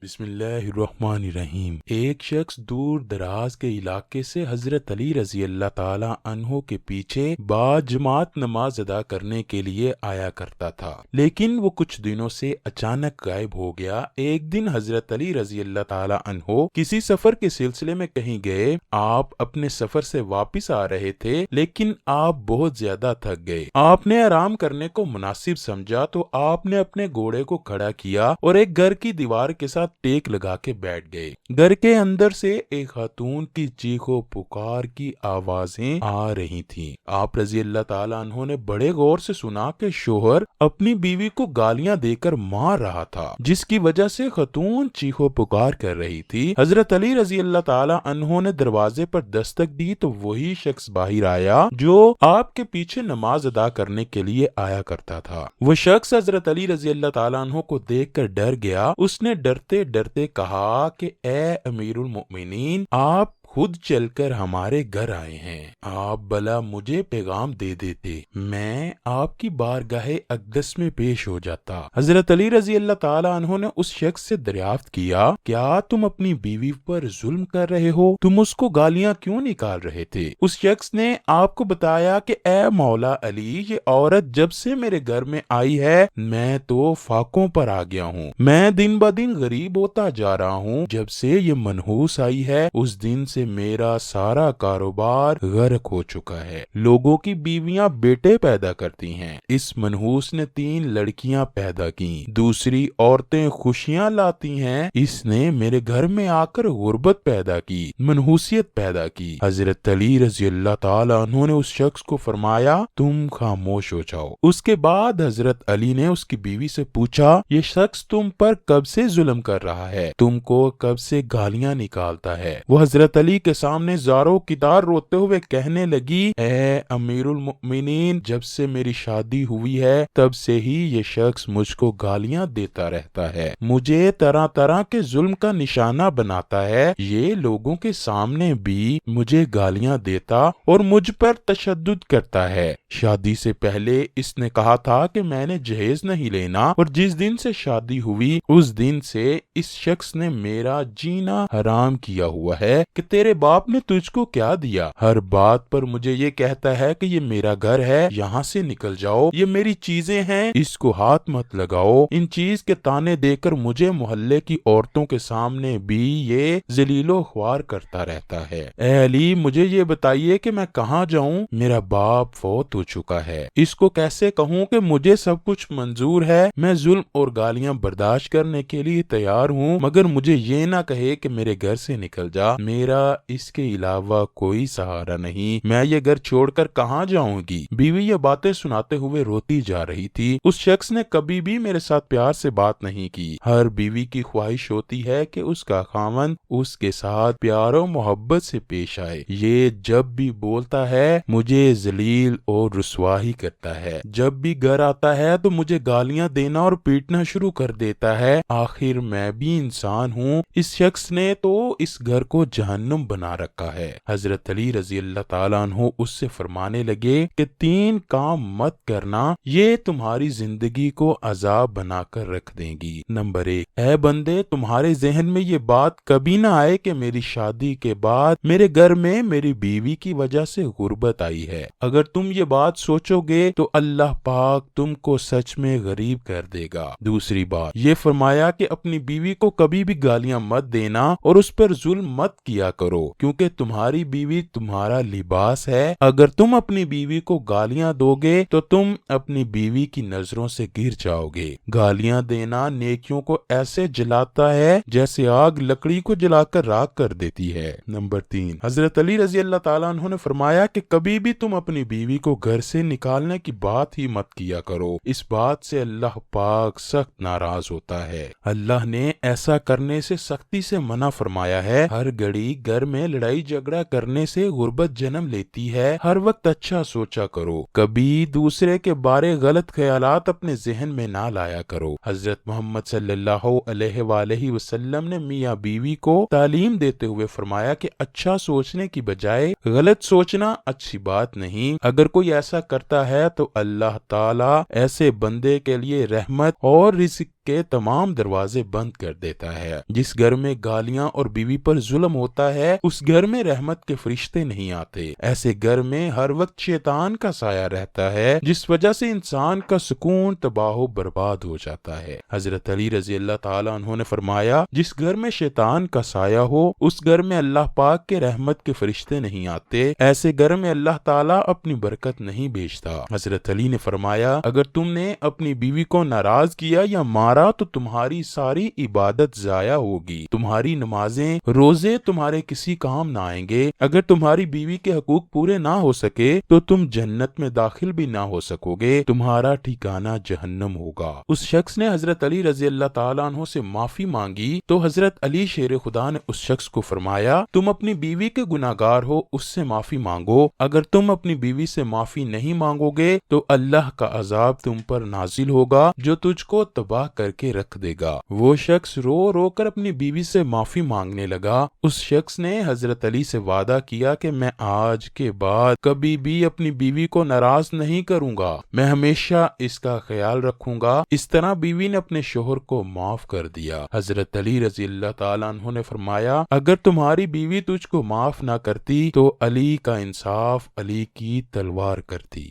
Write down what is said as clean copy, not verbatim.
بسم اللہ الرحمن الرحیم۔ ایک شخص دور دراز کے علاقے سے حضرت علی رضی اللہ تعالی عنہ کے پیچھے با جماعت نماز ادا کرنے کے لیے آیا کرتا تھا، لیکن وہ کچھ دنوں سے اچانک غائب ہو گیا۔ ایک دن حضرت علی رضی اللہ تعالی عنہ کسی سفر کے سلسلے میں کہیں گئے۔ آپ اپنے سفر سے واپس آ رہے تھے، لیکن آپ بہت زیادہ تھک گئے۔ آپ نے آرام کرنے کو مناسب سمجھا تو آپ نے اپنے گھوڑے کو کھڑا کیا اور ایک گھر کی دیوار کے ساتھ ٹیک لگا کے بیٹھ گئے۔ گھر کے اندر سے ایک خاتون کی چیخ و پکار کی آوازیں آ رہی تھیں۔ آپ رضی اللہ تعالیٰ عنہ نے بڑے غور سے سنا کہ شوہر اپنی بیوی کو گالیاں دے کر مار رہا تھا، جس کی وجہ سے خاتون چیخ و پکار کر رہی تھی۔ حضرت علی رضی اللہ تعالیٰ عنہ نے دروازے پر دستک دی تو وہی شخص باہر آیا جو آپ کے پیچھے نماز ادا کرنے کے لیے آیا کرتا تھا۔ وہ شخص حضرت علی رضی اللہ تعالیٰ عنہ کو دیکھ کر ڈر گیا۔ اس نے ڈرتے ڈرتے کہا کہ اے امیر المؤمنین، آپ خود چل کر ہمارے گھر آئے ہیں، آپ بھلا مجھے پیغام دے دیتے، میں آپ کی بارگاہ اقدس میں پیش ہو جاتا۔ حضرت علی رضی اللہ تعالی عنہ نے اس شخص سے دریافت کیا، کیا تم اپنی بیوی پر ظلم کر رہے ہو؟ تم اس کو گالیاں کیوں نکال رہے تھے؟ اس شخص نے آپ کو بتایا کہ اے مولا علی، یہ عورت جب سے میرے گھر میں آئی ہے میں تو فاقوں پر آ گیا ہوں، میں دن بہ دن غریب ہوتا جا رہا ہوں۔ جب سے یہ منحوس آئی ہے اس دن سے میرا سارا کاروبار غرق ہو چکا ہے۔ لوگوں کی بیویاں بیٹے پیدا کرتی ہیں، اس منحوس نے 3 لڑکیاں پیدا کی، دوسری عورتیں خوشیاں لاتی ہیں، اس نے میرے گھر میں آ کر غربت پیدا کی، منحوسیت پیدا کی۔ حضرت علی رضی اللہ تعالی عنہ نے اس شخص کو فرمایا، تم خاموش ہو جاؤ۔ اس کے بعد حضرت علی نے اس کی بیوی سے پوچھا، یہ شخص تم پر کب سے ظلم کر رہا ہے؟ تم کو کب سے گالیاں نکالتا ہے؟ وہ حضرت علی کے سامنے زاروں کدار روتے ہوئے کہنے لگی، اے امیر المؤمنین، جب سے میری شادی ہوئی ہے تب سے ہی یہ شخص مجھ کو گالیاں دیتا رہتا ہے، مجھے طرح طرح کے ظلم کا نشانہ بناتا ہے، یہ لوگوں کے سامنے بھی مجھے گالیاں دیتا اور مجھ پر تشدد کرتا ہے۔ شادی سے پہلے اس نے کہا تھا کہ میں نے جہیز نہیں لینا، اور جس دن سے شادی ہوئی اس دن سے اس شخص نے میرا جینا حرام کیا ہوا ہے کہ تیرے باپ نے تجھ کو کیا دیا؟ ہر بات پر مجھے یہ کہتا ہے کہ یہ میرا گھر ہے، یہاں سے نکل جاؤ، یہ میری چیزیں ہیں، اس کو ہاتھ مت لگاؤ۔ ان چیز کے تانے دے کر مجھے محلے کی عورتوں کے سامنے بھی یہ ذلیل و خوار کرتا رہتا ہے۔ اے علی، مجھے یہ بتائیے کہ میں کہاں جاؤں؟ میرا باپ فوت ہو چکا ہے، اس کو کیسے کہوں کہ مجھے سب کچھ منظور ہے، میں ظلم اور گالیاں برداشت کرنے کے لیے تیار ہوں، مگر مجھے یہ نہ کہے کہ میرے گھر سے نکل جا، میرا اس کے علاوہ کوئی سہارا نہیں، میں یہ گھر چھوڑ کر کہاں جاؤں گی؟ بیوی یہ باتیں سناتے ہوئے روتی جا رہی تھی۔ اس شخص نے کبھی بھی میرے ساتھ پیار سے بات نہیں کی۔ ہر بیوی کی خواہش ہوتی ہے کہ اس کا خاوند اس کے ساتھ پیار و محبت سے پیش آئے۔ یہ جب بھی بولتا ہے مجھے ذلیل اور رسوا ہی کرتا ہے، جب بھی گھر آتا ہے تو مجھے گالیاں دینا اور پیٹنا شروع کر دیتا ہے۔ آخر میں بھی انسان ہوں، اس شخص نے تو اس گھر کو جہنم بنا رکھا ہے۔ حضرت علی رضی اللہ تعالیٰ عنہ اس سے فرمانے لگے کہ 3 کام مت کرنا، یہ تمہاری زندگی کو عذاب بنا کر رکھ دیں گی۔ نمبر 1، اے بندے، تمہارے ذہن میں یہ بات کبھی نہ آئے کہ میری شادی کے بعد میرے گھر میں میری بیوی کی وجہ سے غربت آئی ہے۔ اگر تم یہ بات سوچو گے تو اللہ پاک تم کو سچ میں غریب کر دے گا۔ دوسری بات، یہ فرمایا کہ اپنی بیوی کو کبھی بھی گالیاں مت دینا اور اس پر ظلم مت کیا کرو، کیونکہ تمہاری بیوی تمہارا لباس ہے۔ اگر تم اپنی بیوی کو گالیاں دو گے تو تم اپنی بیوی کی نظروں سے گر جاؤ گے۔ گالیاں دینا نیکیوں کو ایسے جلاتا ہے جیسے آگ لکڑی کو جلا کر راکھ کر دیتی ہے۔ نمبر 3، حضرت علی رضی اللہ تعالیٰ عنہ نے فرمایا کہ کبھی بھی تم اپنی بیوی کو گھر سے نکالنے کی بات ہی مت کیا کرو، اس بات سے اللہ پاک سخت ناراض ہوتا ہے۔ اللہ نے ایسا کرنے سے سختی سے منع فرمایا ہے۔ ہر گھڑی گھر میں لڑائی جھگڑا کرنے سے غربت جنم لیتی ہے۔ ہر وقت اچھا سوچا کرو، کبھی دوسرے کے بارے غلط خیالات اپنے ذہن میں نہ لایا کرو۔ حضرت محمد صلی اللہ علیہ وآلہ وسلم نے میاں بیوی کو تعلیم دیتے ہوئے فرمایا کہ اچھا سوچنے کی بجائے غلط سوچنا اچھی بات نہیں۔ اگر کوئی ایسا کرتا ہے تو اللہ تعالی ایسے بندے کے لیے رحمت اور رزق کے تمام دروازے بند کر دیتا ہے۔ جس گھر میں گالیاں اور بیوی پر ظلم ہوتا ہے اس گھر میں رحمت کے فرشتے نہیں آتے۔ ایسے گھر میں ہر وقت شیطان کا سایہ رہتا ہے جس وجہ سے انسان کا سکون تباہ و برباد ہو جاتا ہے۔ حضرت علی رضی اللہ تعالیٰ عنہ نے فرمایا جس گھر میں شیطان کا سایہ ہو اس گھر میں اللہ پاک کے رحمت کے فرشتے نہیں آتے، ایسے گھر میں اللہ تعالیٰ اپنی برکت نہیں بھیجتا۔ حضرت علی نے فرمایا اگر تم نے اپنی بیوی کو ناراض کیا یا مارا تو تمہاری ساری عبادت ضائع ہوگی، تمہاری نمازیں روزے تمہارے کسی کام نہ آئیں گے، اگر تمہاری بیوی کے حقوق پورے نہ ہو سکے تو تم جنت میں داخل بھی نہ ہو سکو گے، تمہارا ٹھکانہ جہنم ہوگا۔ اس شخص نے حضرت علی رضی اللہ تعالیٰ عنہ سے معافی مانگی تو حضرت علی شیر خدا نے اس شخص کو فرمایا تم اپنی بیوی کے گناہگار ہو، اس سے معافی مانگو، اگر تم اپنی بیوی سے معافی نہیں مانگو گے تو اللہ کا عذاب تم پر نازل ہوگا جو تجھ کو تباہ کر کے رکھ دے گا۔ وہ شخص رو رو کر اپنی بیوی سے معافی مانگنے لگا۔ اس شخص نے حضرت علی سے وعدہ کیا کہ میں آج کے بعد کبھی بھی اپنی بیوی کو ناراض نہیں کروں گا، میں ہمیشہ اس کا خیال رکھوں گا۔ اس طرح بیوی نے اپنے شوہر کو معاف کر دیا۔ حضرت علی رضی اللہ تعالیٰ عنہ نے فرمایا اگر تمہاری بیوی تجھ کو معاف نہ کرتی تو علی کا انصاف علی کی تلوار کرتی۔